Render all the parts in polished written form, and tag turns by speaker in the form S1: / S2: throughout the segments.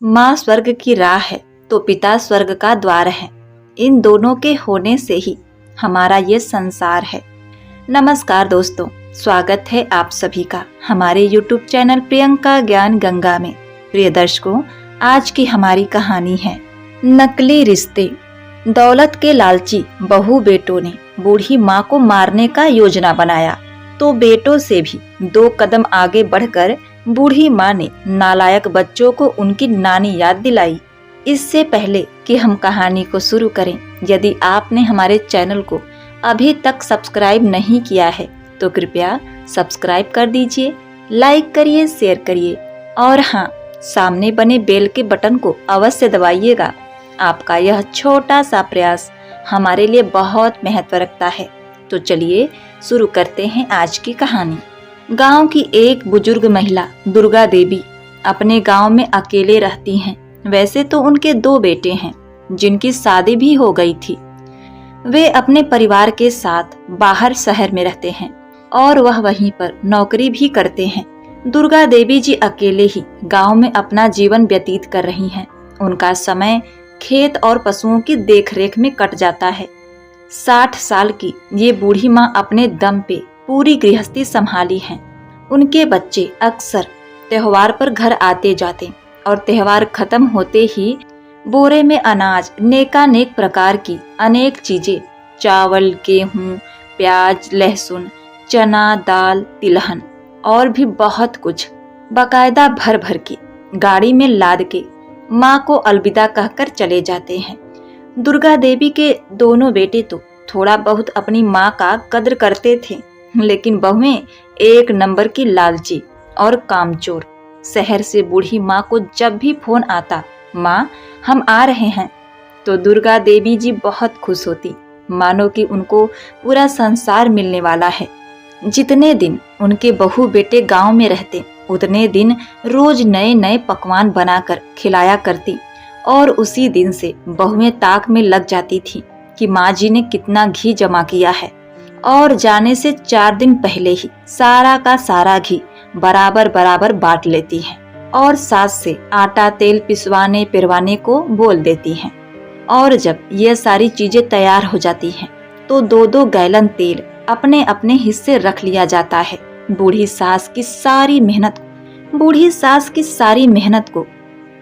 S1: माँ स्वर्ग की राह है तो पिता स्वर्ग का द्वार है। इन दोनों के होने से ही हमारा ये संसार है। नमस्कार दोस्तों, स्वागत है आप सभी का हमारे YouTube चैनल प्रियंका ज्ञान गंगा में। प्रिय दर्शकों, आज की हमारी कहानी है नकली रिश्ते। दौलत के लालची बहू बेटों ने बूढ़ी माँ को मारने का योजना बनाया तो बेटों से भी 2 कदम आगे बढ़कर बूढ़ी माँ ने नालायक बच्चों को उनकी नानी याद दिलाई। इससे पहले कि हम कहानी को शुरू करें, यदि आपने हमारे चैनल को अभी तक सब्सक्राइब नहीं किया है तो कृपया सब्सक्राइब कर दीजिए, लाइक करिए, शेयर करिए और हाँ, सामने बने बेल के बटन को अवश्य दबाइएगा। आपका यह छोटा सा प्रयास हमारे लिए बहुत महत्व रखता है। तो चलिए शुरू करते हैं आज की कहानी। गांव की एक बुजुर्ग महिला दुर्गा देवी अपने गांव में अकेले रहती हैं। वैसे तो उनके 2 बेटे हैं जिनकी शादी भी हो गई थी। वे अपने परिवार के साथ बाहर शहर में रहते हैं और वह वहीं पर नौकरी भी करते हैं। दुर्गा देवी जी अकेले ही गांव में अपना जीवन व्यतीत कर रही हैं। उनका समय खेत और पशुओं की देखरेख में कट जाता है। 60 साल की ये बूढ़ी माँ अपने दम पे पूरी गृहस्थी संभाली हैं। उनके बच्चे अक्सर त्योहार पर घर आते जाते और त्योहार खत्म होते ही बोरे में अनाज, नेकानेक प्रकार की अनेक चीजें, चावल, गेहूं, प्याज, लहसुन, चना, दाल, तिलहन और भी बहुत कुछ बाकायदा भर भर के गाड़ी में लाद के माँ को अलविदा कहकर चले जाते हैं। दुर्गा देवी के दोनों बेटे तो थोड़ा बहुत अपनी माँ का कद्र करते थे, लेकिन बहुएं एक नंबर की लालची और कामचोर। शहर से बूढ़ी माँ को जब भी फोन आता, माँ हम आ रहे हैं, तो दुर्गा देवी जी बहुत खुश होती, मानो कि उनको पूरा संसार मिलने वाला है। जितने दिन उनके बहू बेटे गांव में रहते, उतने दिन रोज नए नए पकवान बनाकर खिलाया करती और उसी दिन से बहुएं ताक में लग जाती थी कि माँ जी ने कितना घी जमा किया है और जाने से 4 दिन पहले ही सारा का सारा घी बराबर बराबर बांट लेती हैं और सास से आटा तेल पिसवाने पिरवाने को बोल देती हैं। और जब ये सारी चीजें तैयार हो जाती हैं तो 2-2 गैलन तेल अपने अपने हिस्से रख लिया जाता है। बूढ़ी सास की सारी मेहनत को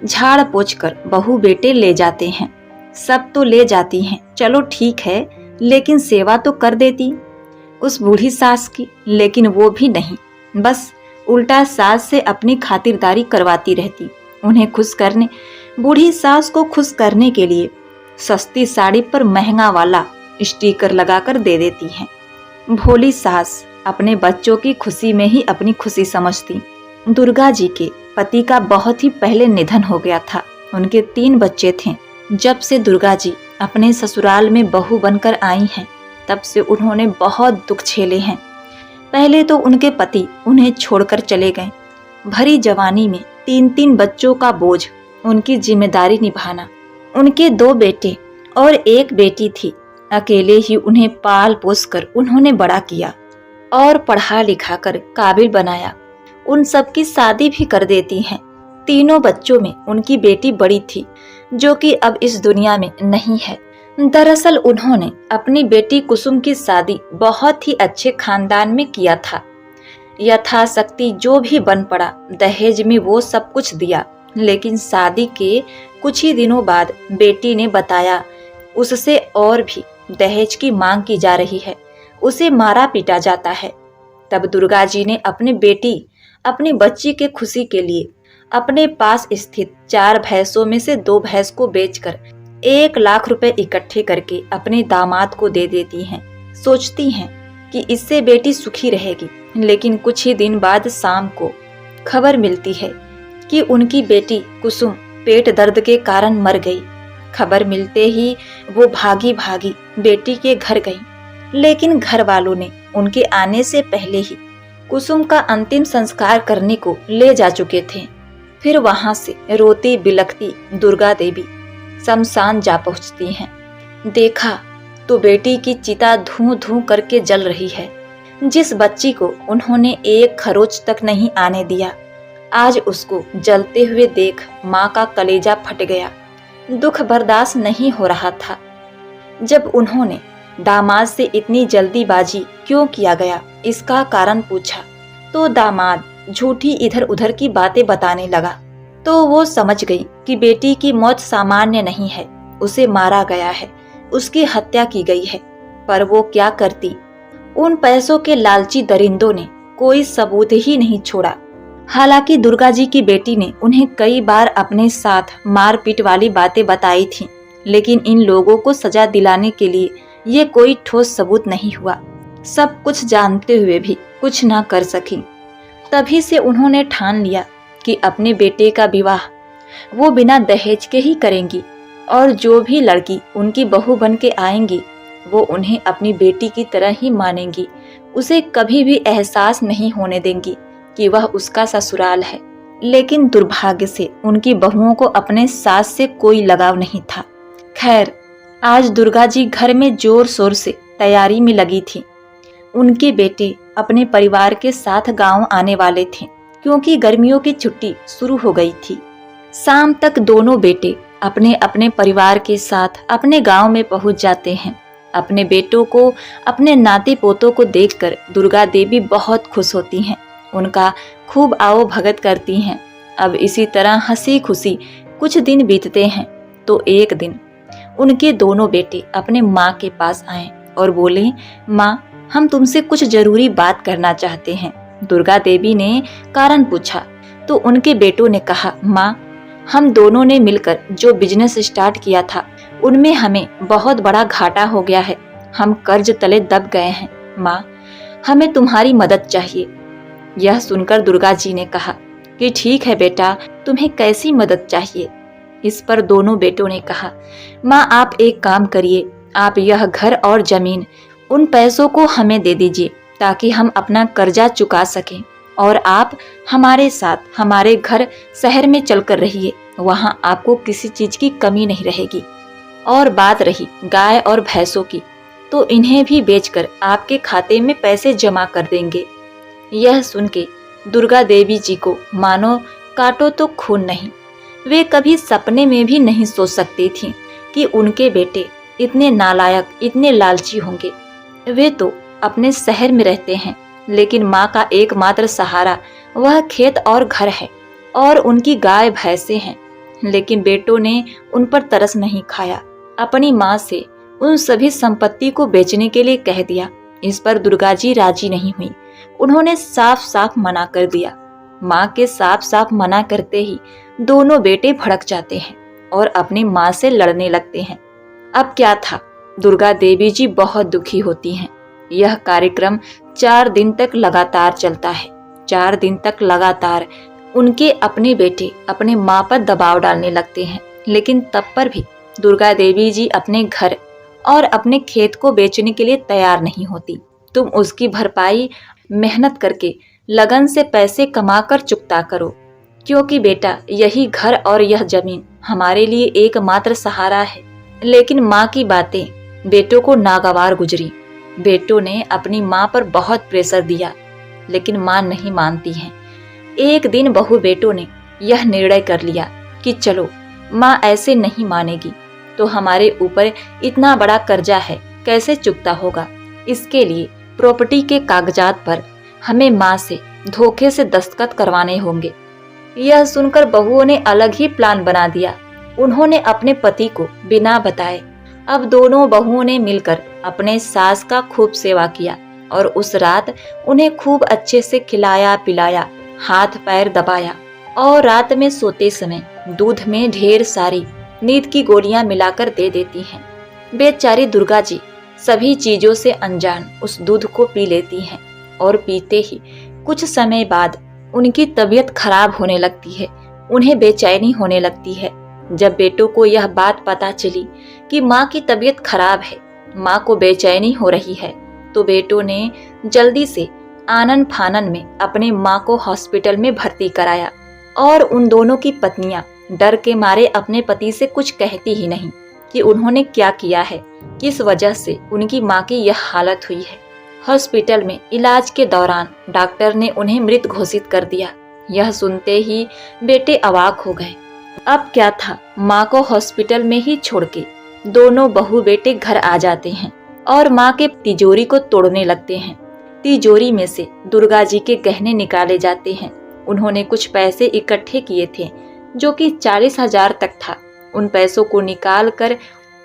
S1: झाड़ पोंछ कर बहू बेटे ले जाते हैं। सब तो ले जाती हैं, चलो ठीक है, लेकिन सेवा तो कर देती उस बूढ़ी सास की। लेकिन वो भी नहीं, बस उल्टा सास से अपनी खातिरदारी करवाती रहती। उन्हें खुश करने, बूढ़ी सास को खुश करने के लिए सस्ती साड़ी पर महंगा वाला स्टिकर लगाकर दे देती हैं। भोली सास अपने बच्चों की खुशी में ही अपनी खुशी समझती। दुर्गा जी के पति का बहुत ही पहले निधन हो गया था। उनके 3 बच्चे थे। जब से दुर्गा जी अपने ससुराल में बहू बनकर आई हैं, तब से उन्होंने बहुत दुख झेले हैं। पहले तो उनके पति उन्हें छोड़कर चले गए। भरी जवानी में 3-3 बच्चों का बोझ, उनकी जिम्मेदारी निभाना। उनके 2 बेटे और 1 बेटी थी। अकेले ही उन्हें पाल पोस कर उन्होंने बड़ा किया और पढ़ा लिखा कर काबिल बनाया। उन सब की शादी भी कर देती हैं। तीनों बच्चों में उनकी बेटी बड़ी थी, जो कि अब इस दुनिया में नहीं है। दरअसल उन्होंने अपनी बेटी कुसुम की शादी बहुत ही अच्छे खानदान में किया था। यथाशक्ति जो भी बन पड़ा दहेज में वो सब कुछ दिया। लेकिन शादी के कुछ ही दिनों बाद बेटी ने बताया उससे और भी दहेज की मांग की जा रही है, उसे मारा पीटा जाता है। तब दुर्गा जी ने अपनी बच्ची के खुशी के लिए अपने पास स्थित 4 भैंसों में से 2 भैंस को बेचकर 1 लाख रुपए इकट्ठे करके अपने दामाद को दे देती हैं। सोचती हैं कि इससे बेटी सुखी रहेगी। लेकिन कुछ ही दिन बाद शाम को खबर मिलती है कि उनकी बेटी कुसुम पेट दर्द के कारण मर गई। खबर मिलते ही वो भागी भागी बेटी के घर गई, लेकिन घर वालों ने उनके आने से पहले ही कुसुम का अंतिम संस्कार करने को ले जा चुके थे। फिर वहां से रोती बिलखती दुर्गा देवी शमशान जा पहुंचती हैं। देखा तो बेटी की चिता धूं धूं करके जल रही है। जिस बच्ची को उन्होंने 1 खरोच तक नहीं आने दिया, आज उसको जलते हुए देख माँ का कलेजा फट गया। दुख बर्दाश्त नहीं हो रहा था। जब उन्होंने दामाद से इतनी जल्दीबाजी क्यों किया गया इसका कारण पूछा तो दामाद झूठी इधर उधर की बातें बताने लगा। तो वो समझ गई कि बेटी की मौत सामान्य नहीं है, उसे मारा गया है, उसकी हत्या की गई है। पर वो क्या करती? उन पैसों के लालची दरिंदों ने कोई सबूत ही नहीं छोड़ा। हालांकि दुर्गा जी की बेटी ने उन्हें कई बार अपने साथ मारपीट वाली बातें बताई थीं, लेकिन इन लोगों को सजा दिलाने के लिए ये कोई ठोस सबूत नहीं हुआ। सब कुछ जानते हुए भी कुछ ना कर सकी। तभी से उन्होंने ठान लिया कि अपने बेटे का विवाह वो बिना दहेज के ही करेंगी और जो भी लड़की उनकी बहू बन के आएंगी वो उन्हें अपनी बेटी की तरह ही मानेंगी। उसे कभी भी एहसास नहीं होने देंगी कि वह उसका ससुराल है। लेकिन दुर्भाग्य से उनकी बहुओं को अपने सास से कोई लगाव नहीं था। खैर, आज दुर्गा जी घर में जोर शोर से तैयारी में लगी थी। उनके बेटे अपने परिवार के साथ गांव आने वाले थे क्योंकि गर्मियों की छुट्टी शुरू हो गई थी। शाम तक दोनों बेटे अपने अपने परिवार के साथ अपने गांव में पहुंच जाते हैं। अपने बेटों को, अपने नाते पोतों को देखकर दुर्गा देवी बहुत खुश होती हैं। उनका खूब आओ भगत करती हैं। अब इसी तरह हंसी खुशी कुछ दिन बीतते हैं तो एक दिन उनके दोनों बेटे अपने माँ के पास आए और बोले, माँ, हम तुमसे कुछ जरूरी बात करना चाहते हैं। दुर्गा देवी ने कारण पूछा तो उनके बेटों ने कहा, माँ, हम दोनों ने मिलकर जो बिजनेस स्टार्ट किया था उनमें हमें बहुत बड़ा घाटा हो गया है। हम कर्ज तले दब गए हैं। माँ, हमें तुम्हारी मदद चाहिए। यह सुनकर दुर्गा जी ने कहा कि ठीक है बेटा, तुम्हें कैसी मदद चाहिए? इस पर दोनों बेटों ने कहा, माँ, आप एक काम करिए, आप यह घर और जमीन, उन पैसों को हमें दे दीजिए ताकि हम अपना कर्जा चुका सकें और आप हमारे साथ हमारे घर शहर में चलकर रहिए। वहाँ आपको किसी चीज की कमी नहीं रहेगी। और बात रही गाय और भैंसों की, तो इन्हें भी बेचकर आपके खाते में पैसे जमा कर देंगे। यह सुन के दुर्गा देवी जी को मानो काटो तो खून नहीं। वे कभी सपने में भी नहीं सोच सकती थीं कि उनके बेटे इतने नालायक, इतने लालची होंगे। वे तो अपने शहर में रहते हैं, लेकिन माँ का एकमात्र सहारा वह खेत और घर है और उनकी गाय भैंसे हैं। लेकिन बेटों ने उन पर तरस नहीं खाया। अपनी माँ से उन सभी संपत्ति को बेचने के लिए कह दिया। इस पर दुर्गा जी राजी नहीं हुई। उन्होंने साफ साफ मना कर दिया। माँ के साफ साफ मना करते ही दोनों बेटे भड़क जाते हैं और अपनी माँ से लड़ने लगते हैं। अब क्या था, दुर्गा देवी जी बहुत दुखी होती हैं। यह कार्यक्रम 4 दिन तक लगातार चलता है। 4 दिन तक लगातार उनके अपने बेटे अपने माँ पर दबाव डालने लगते हैं, लेकिन तब पर भी दुर्गा देवी जी अपने घर और अपने खेत को बेचने के लिए तैयार नहीं होती। तुम उसकी भरपाई मेहनत करके लगन से पैसे कमाकर चुकता करो, क्योंकि बेटा यही घर और यह जमीन हमारे लिए एकमात्र सहारा है। लेकिन माँ की बातें बेटों को नागवार गुजरी। बेटों ने अपनी माँ पर बहुत प्रेशर दिया, लेकिन माँ नहीं मानती हैं। एक दिन बहू बेटों ने यह निर्णय कर लिया कि चलो, माँ ऐसे नहीं मानेगी तो हमारे ऊपर इतना बड़ा कर्जा है, कैसे चुकता होगा। इसके लिए प्रॉपर्टी के कागजात पर हमें माँ से धोखे से दस्तखत करवाने होंगे। यह सुनकर बहुओं ने अलग ही प्लान बना दिया। उन्होंने अपने पति को बिना बताए अब दोनों बहुओं ने मिलकर अपने सास का खूब सेवा किया और उस रात उन्हें खूब अच्छे से खिलाया पिलाया, हाथ पैर दबाया और रात में सोते समय दूध में ढेर सारी नींद की गोलियां मिलाकर दे देती हैं। बेचारी दुर्गा जी सभी चीजों से अनजान उस दूध को पी लेती हैं और पीते ही कुछ समय बाद उनकी तबीयत खराब होने लगती है। उन्हें बेचैनी होने लगती है। जब बेटों को यह बात पता चली कि माँ की तबीयत खराब है, माँ को बेचैनी हो रही है, तो बेटों ने जल्दी से आनन फानन में अपने माँ को हॉस्पिटल में भर्ती कराया और उन दोनों की पत्नियां डर के मारे अपने पति से कुछ कहती ही नहीं कि उन्होंने क्या किया है, किस वजह से उनकी माँ की यह हालत हुई है। हॉस्पिटल में इलाज के दौरान डॉक्टर ने उन्हें मृत घोषित कर दिया। यह सुनते ही बेटे अवाक हो गए। अब क्या था, माँ को हॉस्पिटल में ही छोड़ के दोनों बहू बेटे घर आ जाते हैं और माँ के तिजोरी को तोड़ने लगते हैं। तिजोरी में से दुर्गा जी के गहने निकाले जाते हैं। उन्होंने कुछ पैसे इकट्ठे किए थे जो कि 40,000 तक था। उन पैसों को निकाल कर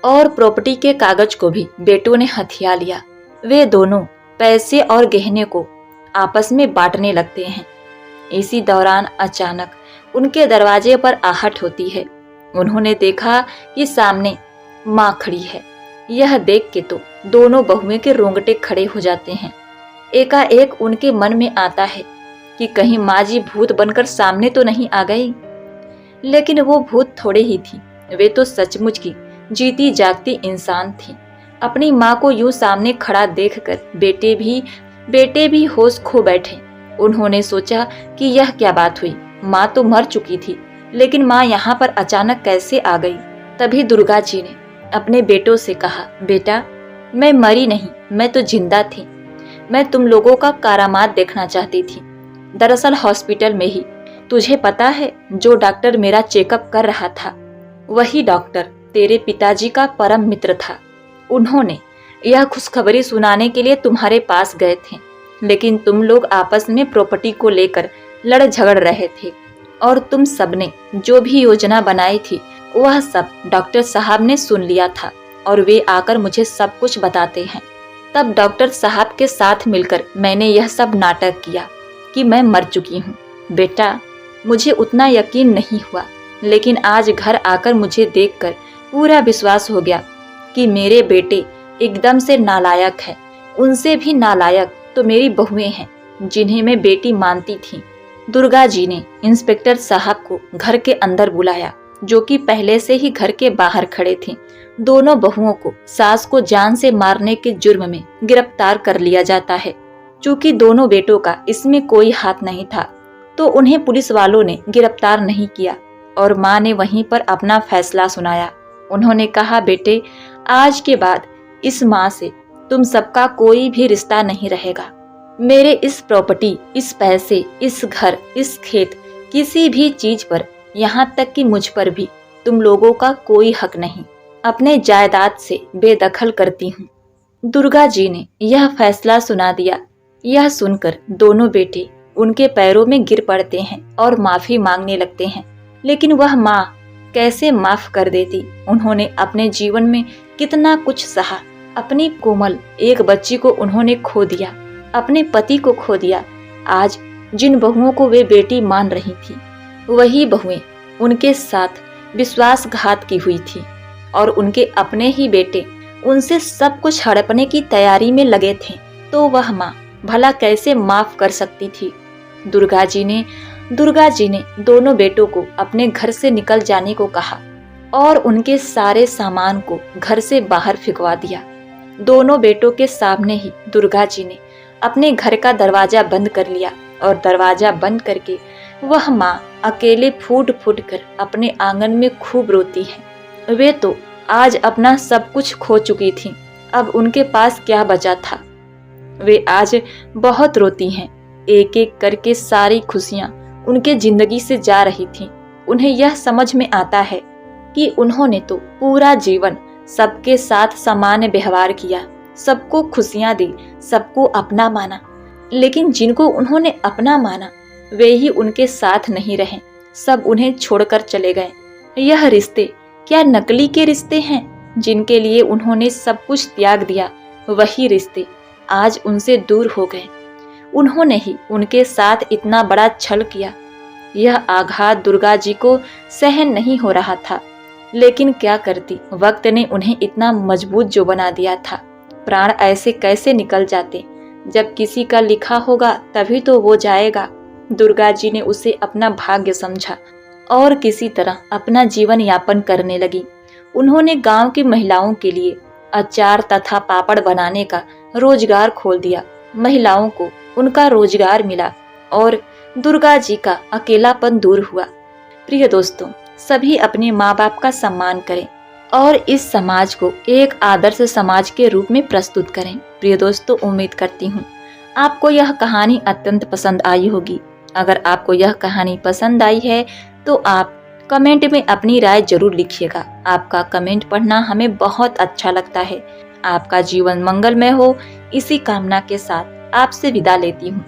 S1: और प्रॉपर्टी के कागज को भी बेटों ने हथिया लिया। वे दोनों पैसे और गहने को आपस में बांटने लगते हैं। इसी दौरान अचानक उनके दरवाजे पर आहट होती है। उन्होंने देखा कि सामने माँ खड़ी है। यह देख के तो दोनों बहुएं के रोंगटे खड़े हो जाते हैं। एकाएक उनके मन में आता है कि कहीं माँ जी भूत बनकर सामने तो नहीं आ गई। लेकिन वो भूत थोड़े ही थी, वे तो सचमुच की जीती जागती इंसान थी। अपनी माँ को यूं सामने खड़ा देखकर बेटे भी होश खो बैठे। उन्होंने सोचा कि यह क्या बात हुई, माँ तो मर चुकी थी, लेकिन माँ यहाँ पर अचानक कैसे आ गई। तभी दुर्गा जी ने अपने बेटों से कहा, बेटा मैं मरी नहीं, मैं तो जिंदा थी। मैं तुम लोगों का करामात देखना चाहती थी। दरअसल हॉस्पिटल में ही तुझे पता है जो डॉक्टर मेरा चेकअप कर रहा था, वही डॉक्टर तेरे पिताजी का परम मित्र था। उन्होंने यह खुशखबरी सुनाने के लिए तुम्हारे पास गए थे, लेकिन तुम लोग आपस में प्रॉपर्टी को लेकर लड़ झगड़ रहे थे और तुम सबने जो भी योजना बनाई थी वह सब डॉक्टर साहब ने सुन लिया था और वे आकर मुझे सब कुछ बताते हैं। तब डॉक्टर साहब के साथ मिलकर मैंने यह सब नाटक किया कि मैं मर चुकी हूँ। बेटा मुझे उतना यकीन नहीं हुआ, लेकिन आज घर आकर मुझे देखकर पूरा विश्वास हो गया कि मेरे बेटे एकदम से नालायक है। उनसे भी नालायक तो मेरी बहुएं हैं जिन्हें मैं बेटी मानती थी। दुर्गा जी ने इंस्पेक्टर साहब को घर के अंदर बुलाया, जो कि पहले से ही घर के बाहर खड़े थे। दोनों बहुओं को सास को जान से मारने के जुर्म में गिरफ्तार कर लिया जाता है। चूंकि दोनों बेटों का इसमें कोई हाथ नहीं था, तो उन्हें पुलिस वालों ने गिरफ्तार नहीं किया और माँ ने वहीं पर अपना फैसला सुनाया। उन्होंने कहा, बेटे आज के बाद इस माँ से तुम सबका कोई भी रिश्ता नहीं रहेगा। मेरे इस प्रॉपर्टी, इस पैसे, इस घर, इस खेत, किसी भी चीज पर, यहाँ तक कि मुझ पर भी तुम लोगों का कोई हक नहीं। अपने जायदाद से बेदखल करती हूँ। दुर्गा जी ने यह फैसला सुना दिया। यह सुनकर दोनों बेटे उनके पैरों में गिर पड़ते हैं और माफी मांगने लगते हैं, लेकिन वह माँ कैसे माफ कर देती। उन्होंने अपने जीवन में कितना कुछ सहा। अपनी कोमल एक बच्ची को उन्होंने खो दिया, अपने पति को खो दिया। आज जिन बहुओं को वे बेटी मान रही थी, वही बहुएं उनके साथ विश्वासघात की हुई थी और उनके अपने ही बेटे उनसे सब कुछ हड़पने की तैयारी में लगे थे। तो वह माँ भला कैसे माफ कर सकती थी। दुर्गा जी ने दोनों बेटों को अपने घर से निकल जाने को कहा और उनके सारे सामान को घर से बाहर फेंकवा दिया। दोनों बेटों के सामने ही दुर्गा जी ने अपने घर का दरवाजा बंद कर लिया और दरवाजा बंद करके वह माँ अकेले फूट फूट कर अपने आंगन में खूब रोती है। वे तो आज अपना सब कुछ खो चुकी थीं, अब उनके पास क्या बचा था। वे आज बहुत रोती हैं। एक एक करके सारी खुशियां उनके जिंदगी से जा रही थीं। उन्हें यह समझ में आता है कि उन्होंने तो पूरा जीवन सबके साथ सामान्य व्यवहार किया, सबको खुशियां दी, सबको अपना माना, लेकिन जिनको उन्होंने अपना माना वे ही उनके साथ नहीं रहे, सब उन्हें छोड़कर चले गए। यह रिश्ते क्या नकली के रिश्ते हैं? जिनके लिए उन्होंने सब कुछ त्याग दिया, वही रिश्ते आज उनसे दूर हो गए। उन्होंने ही उनके साथ इतना बड़ा छल किया। यह आघात दुर्गा जी को सहन नहीं हो रहा था, लेकिन क्या करती, वक्त ने उन्हें इतना मजबूत जो बना दिया था। प्राण ऐसे कैसे निकल जाते, जब किसी का लिखा होगा तभी तो वो जाएगा। दुर्गा जी ने उसे अपना भाग्य समझा और किसी तरह अपना जीवन यापन करने लगी। उन्होंने गांव की महिलाओं के लिए अचार तथा पापड़ बनाने का रोजगार खोल दिया। महिलाओं को उनका रोजगार मिला और दुर्गा जी का अकेलापन दूर हुआ। प्रिय दोस्तों, सभी अपने माँ बाप का सम्मान करें और इस समाज को एक आदर्श समाज के रूप में प्रस्तुत करें। प्रिय दोस्तों, उम्मीद करती हूँ आपको यह कहानी अत्यंत पसंद आई होगी। अगर आपको यह कहानी पसंद आई है तो आप कमेंट में अपनी राय जरूर लिखिएगा। आपका कमेंट पढ़ना हमें बहुत अच्छा लगता है। आपका जीवन मंगलमय हो, इसी कामना के साथ आपसे विदा लेती हूँ।